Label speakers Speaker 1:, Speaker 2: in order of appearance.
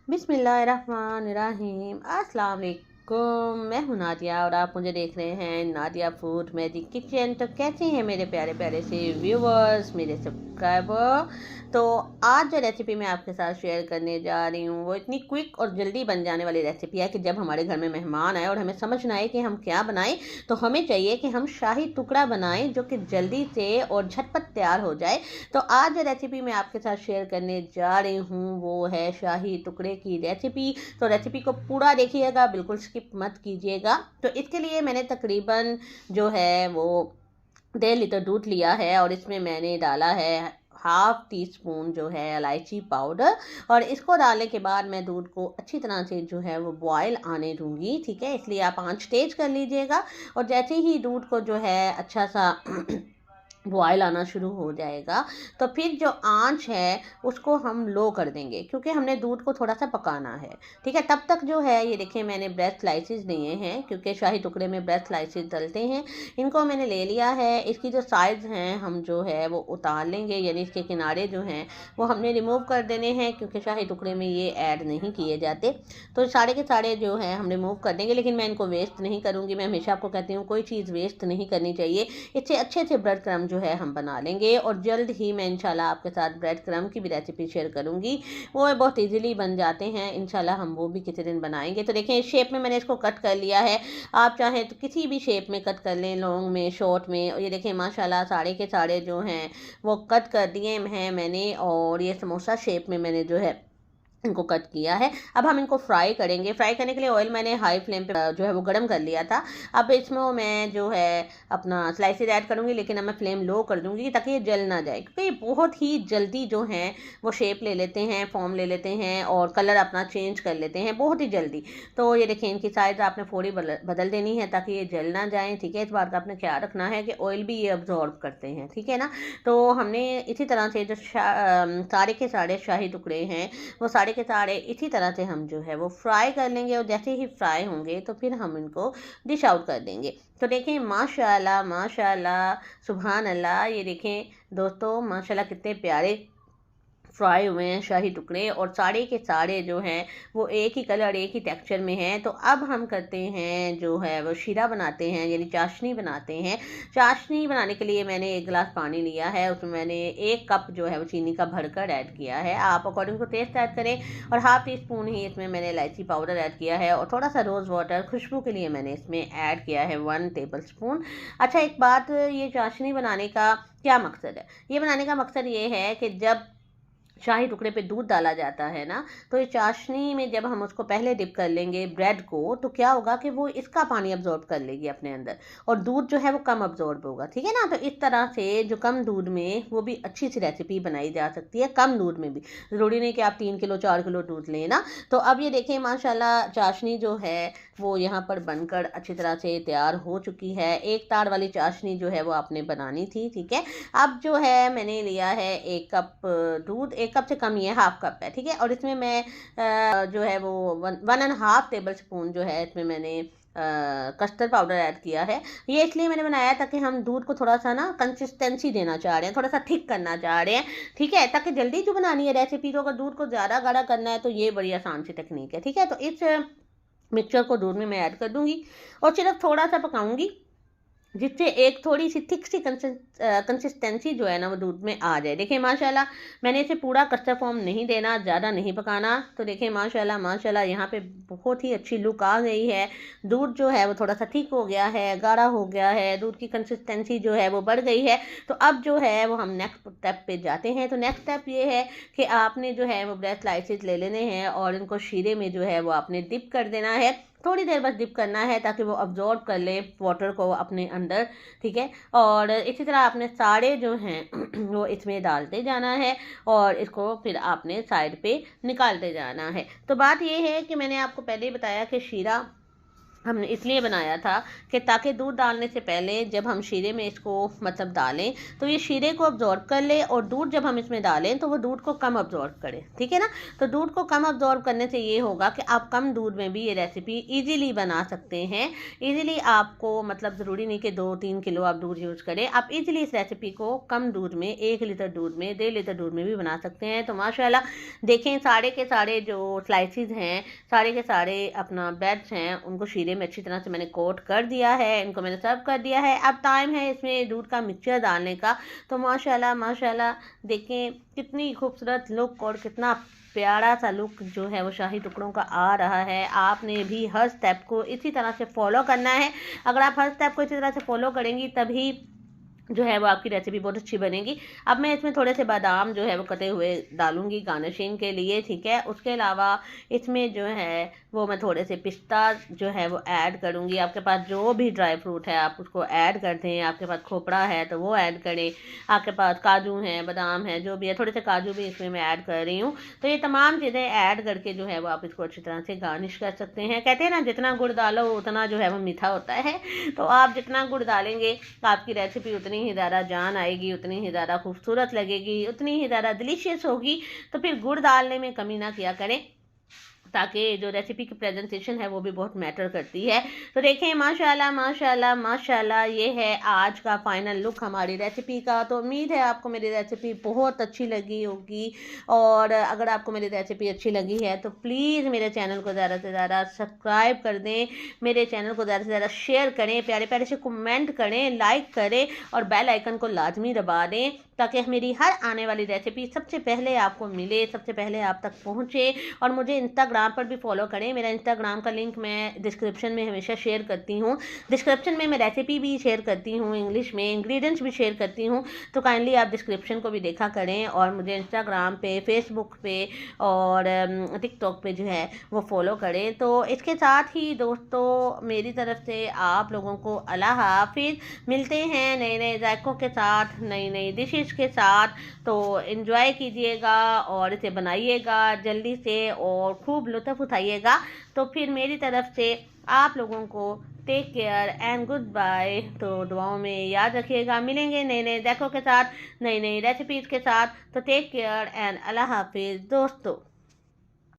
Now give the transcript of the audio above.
Speaker 1: बिस्मिल्लाहिर्रहमानिर्रहीम। अस्सलाम वालेकुम। मैं हूँ नादिया और आप मुझे देख रहे हैं नादिया फूड मैजिक किचन। तो कैसे हैं मेरे प्यारे प्यारे से व्यूवर्स, मेरे सब्सक्राइबर। तो आज जो रेसिपी मैं आपके साथ शेयर करने जा रही हूँ वो इतनी क्विक और जल्दी बन जाने वाली रेसिपी है कि जब हमारे घर में मेहमान आए और हमें समझ ना आए कि हम क्या बनाएं, तो हमें चाहिए कि हम शाही टुकड़ा बनाएं जो कि जल्दी से और झटपट तैयार हो जाए। तो आज जो रेसिपी मैं आपके साथ शेयर करने जा रही हूँ वो है शाही टुकड़े की रेसिपी। तो रेसिपी को पूरा देखिएगा, बिल्कुल स्किप मत कीजिएगा। तो इसके लिए मैंने तकरीबन जो है वो 1.5 लीटर दूध लिया है और इसमें मैंने डाला है हाफ टी स्पून जो है इलायची पाउडर। और इसको डालने के बाद मैं दूध को अच्छी तरह से जो है वो बॉयल आने दूंगी, ठीक है। इसलिए आप आंच तेज कर लीजिएगा और जैसे ही दूध को जो है अच्छा सा बॉयल आना शुरू हो जाएगा तो फिर जो आंच है उसको हम लो कर देंगे, क्योंकि हमने दूध को थोड़ा सा पकाना है, ठीक है। तब तक जो है ये देखिए मैंने ब्रेड स्लाइसेस लिए हैं, क्योंकि शाही टुकड़े में ब्रेड स्लाइसेस डलते हैं। इनको मैंने ले लिया है। इसकी जो साइड्स हैं हम जो है वो उतार लेंगे, यानी इसके किनारे जो हैं वो हमने रिमूव कर देने हैं, क्योंकि शाही टुकड़े में ये ऐड नहीं किए जाते। तो सारे के सारे जो है हम रिमूव कर देंगे, लेकिन मैं इनको वेस्ट नहीं करूँगी। मैं हमेशा आपको कहती हूँ कोई चीज़ वेस्ट नहीं करनी चाहिए। इससे अच्छे से ब्रेड क्रम्ब जो है हम बना लेंगे और जल्द ही मैं इंशाल्लाह आपके साथ ब्रेड क्रम्ब की भी रेसिपी शेयर करूंगी। वो बहुत इजीली बन जाते हैं, इंशाल्लाह हम वो भी किसी दिन बनाएंगे। तो देखें इस शेप में मैंने इसको कट कर लिया है। आप चाहें तो किसी भी शेप में कट कर लें, लॉन्ग में, शॉर्ट में। और ये देखें माशाल्लाह सारे के सारे जो हैं वो कट कर दिए हैं मैंने, और ये समोसा शेप में मैंने जो है इनको कट किया है। अब हम इनको फ्राई करेंगे। फ्राई करने के लिए ऑयल मैंने हाई फ्लेम पे जो है वो गर्म कर लिया था। अब इसमें मैं जो है अपना स्लाइसेस ऐड करूँगी, लेकिन अब मैं फ्लेम लो कर दूँगी ताकि ये जल ना जाए, क्योंकि ये बहुत ही जल्दी जो है वो शेप ले लेते हैं, फॉर्म ले लेते हैं और कलर अपना चेंज कर लेते हैं बहुत ही जल्दी। तो ये देखिए इनकी साइज़ आपने थोड़ी बदल देनी है ताकि ये जल ना जाए, ठीक है। इस बात का आपने ख्याल रखना है कि ऑयल भी ये अब्जॉर्ब करते हैं, ठीक है ना। तो हमने इसी तरह से जो सारे के सारे शाही टुकड़े हैं वो सारे के सारे इसी तरह से हम जो है वो फ्राई कर लेंगे, और जैसे ही फ्राई होंगे तो फिर हम इनको डिश आउट कर देंगे। तो देखें माशाल्लाह माशाल्लाह सुभान अल्लाह, ये देखें दोस्तों माशाल्लाह कितने प्यारे फ्राई हुए हैं शाही टुकड़े, और सारे के सारे जो हैं वो एक ही कलर एक ही टेक्सचर में हैं। तो अब हम करते हैं जो है वो शीरा बनाते हैं, यानी चाशनी बनाते हैं। चाशनी बनाने के लिए मैंने 1 गिलास पानी लिया है, उसमें मैंने 1 कप जो है वो चीनी का भरकर ऐड किया है। आप अकॉर्डिंग टू टेस्ट ऐड करें। और हाफ टी स्पून ही इसमें मैंने इलायची पाउडर ऐड किया है, और थोड़ा सा रोज़ वाटर खुशबू के लिए मैंने इसमें ऐड किया है 1 टेबल स्पून। अच्छा एक बात, ये चाशनी बनाने का क्या मकसद है? ये बनाने का मकसद ये है कि जब शाही टुकड़े पे दूध डाला जाता है ना, तो ये चाशनी में जब हम उसको पहले डिप कर लेंगे ब्रेड को, तो क्या होगा कि वो इसका पानी अब्जॉर्ब कर लेगी अपने अंदर, और दूध जो है वो कम अब्जॉर्ब होगा, ठीक है ना। तो इस तरह से जो कम दूध में वो भी अच्छी सी रेसिपी बनाई जा सकती है। कम दूध में भी ज़रूरी नहीं कि आप 3 किलो 4 किलो दूध लें ना। तो अब ये देखें माशाल्लाह चाशनी जो है वो यहाँ पर बनकर अच्छी तरह से तैयार हो चुकी है। एक तार वाली चाशनी जो है वो आपने बनानी थी, ठीक है। अब जो है मैंने लिया है 1 कप दूध, 1 कप से कम ही है, हाफ कप है, ठीक है। और इसमें मैं जो है वो 1.5 टेबल स्पून जो है इसमें मैंने कस्टर्ड पाउडर ऐड किया है। ये इसलिए मैंने बनाया ताकि हम दूध को थोड़ा सा ना कंसिस्टेंसी देना चाह रहे हैं, थोड़ा सा थिक करना चाह रहे हैं, ठीक है, ताकि जल्दी जो बनानी है रेसिपी। तो अगर दूध को ज़्यादा गाढ़ा करना है तो ये बड़ी आसान सी टेक्निक है, ठीक है। तो इस मिक्सचर को दूध में मैं ऐड कर दूंगी और सिर्फ थोड़ा सा पकाऊंगी, जिससे एक थोड़ी सी थिक सी कंसिस्टेंसी जो है ना वो दूध में आ जाए। देखिए माशाल्लाह मैंने इसे पूरा कस्टर्ड फॉर्म नहीं देना, ज़्यादा नहीं पकाना। तो देखिए माशाल्लाह माशाल्लाह यहाँ पे बहुत ही अच्छी लुक आ गई है। दूध जो है वो थोड़ा सा थिक हो गया है, गाढ़ा हो गया है, दूध की कंसिस्टेंसी जो है वो बढ़ गई है। तो अब जो है वो हम नेक्स्ट स्टेप पे जाते हैं। तो नेक्स्ट स्टेप ये है कि आपने जो है वो ब्रेड स्लाइसेस ले लेने हैं और इनको शीरे में जो है वो आपने डिप कर देना है। थोड़ी देर बस डिप करना है ताकि वो अब्जॉर्ब कर ले वाटर को अपने अंदर, ठीक है। और इसी तरह आपने सारे जो हैं वो इसमें डालते जाना है और इसको फिर आपने साइड पे निकालते जाना है। तो बात ये है कि मैंने आपको पहले ही बताया कि शीरा हमने इसलिए बनाया था कि ताकि दूध डालने से पहले जब हम शीरे में इसको मतलब डालें तो ये शीरे को अब्जॉर्ब कर ले, और दूध जब हम इसमें डालें तो वो दूध को कम अब्जॉर्ब करे, ठीक है ना। तो दूध को कम अब्जॉर्ब करने से ये होगा कि आप कम दूध में भी ये रेसिपी इजीली बना सकते हैं। इजीली आपको मतलब ज़रूरी नहीं कि 2-3 किलो आप दूध यूज़ करें, आप इजीली इस रेसिपी को कम दूध में 1 लीटर दूध में 1.5 लीटर दूध में भी बना सकते हैं। तो माशाल्लाह देखें सारे के सारे जो स्लाइसिस हैं, सारे के सारे अपना ब्रेड्स हैं, उनको शीरे में अच्छी तरह से मैंने कोट कर दिया है, इनको मैंने सर्व कर दिया है। अब टाइम है इसमें दूध का मिक्सचर डालने का। तो माशाल्लाह माशाल्लाह देखें कितनी खूबसूरत लुक और कितना प्यारा सा लुक जो है वो शाही टुकड़ों का आ रहा है। आपने भी हर स्टेप को इसी तरह से फॉलो करना है। अगर आप हर स्टेप को इसी तरह से फॉलो करेंगी तभी जो है वो आपकी रेसिपी बहुत अच्छी बनेगी। अब मैं इसमें थोड़े से बादाम जो है वो कटे हुए डालूंगी गार्निशिंग के लिए, ठीक है। उसके अलावा इसमें जो है वो मैं थोड़े से पिस्ता जो है वो ऐड करूंगी। आपके पास जो भी ड्राई फ्रूट है आप उसको ऐड कर दें, आपके पास खोपड़ा है तो वो ऐड करें, आपके पास काजू हैं, बादाम है, जो भी है, थोड़े से काजू भी इसमें मैं ऐड कर रही हूँ। तो ये तमाम चीज़ें ऐड करके जो है वो आप इसको अच्छी तरह से गार्निश कर सकते हैं। कहते हैं ना जितना गुड़ डालो उतना जो है वो मीठा होता है। तो आप जितना गुड़ डालेंगे आपकी रेसिपी उतनी ही ज़्यादा जान आएगी, उतनी ही ज़्यादा खूबसूरत लगेगी, उतनी ही ज़्यादा डिलीशियस होगी। तो फिर गुड़ डालने में कमी ना किया करें, ताकि जो रेसिपी की प्रेजेंटेशन है वो भी बहुत मैटर करती है। तो देखें माशाल्लाह माशाल्लाह माशाल्लाह ये है आज का फाइनल लुक हमारी रेसिपी का। तो उम्मीद है आपको मेरी रेसिपी बहुत अच्छी लगी होगी, और अगर आपको मेरी रेसिपी अच्छी लगी है तो प्लीज़ मेरे चैनल को ज़्यादा से ज़्यादा सब्सक्राइब कर दें, मेरे चैनल को ज़्यादा से ज़्यादा शेयर करें, प्यारे प्यारे से कमेंट करें, लाइक करें और बेल आइकन को लाजमी दबा दें, ताकि मेरी हर आने वाली रेसिपी सबसे पहले आपको मिले, सबसे पहले आप तक पहुँचे। और मुझे इंस्टाग्राम पर भी फॉलो करें। मेरा इंस्टाग्राम का लिंक मैं डिस्क्रिप्शन में हमेशा शेयर करती हूँ। डिस्क्रिप्शन में मैं रेसिपी भी शेयर करती हूँ, इंग्लिश में इंग्रेडिएंट्स भी शेयर करती हूँ। तो काइंडली आप डिस्क्रिप्शन को भी देखा करें, और मुझे इंस्टाग्राम पे, फेसबुक पे और टिकटॉक पे जो है वो फॉलो करें। तो इसके साथ ही दोस्तों मेरी तरफ से आप लोगों को अल्लाह हाफिज़। मिलते हैं नए नए जायकों के साथ, नई नई डिशेज के साथ। तो एंजॉय कीजिएगा और इसे बनाइएगा जल्दी से और खूब लुत्फ़ उठाइएगा। तो फिर मेरी तरफ से आप लोगों को take care and goodbye. तो दुआओं में याद रखिएगा। मिलेंगे नए नए जायकों के साथ, नई नई रेसिपीज़ के साथ। तो टेक केयर एंड अल्लाह हाफिज़ दोस्तों।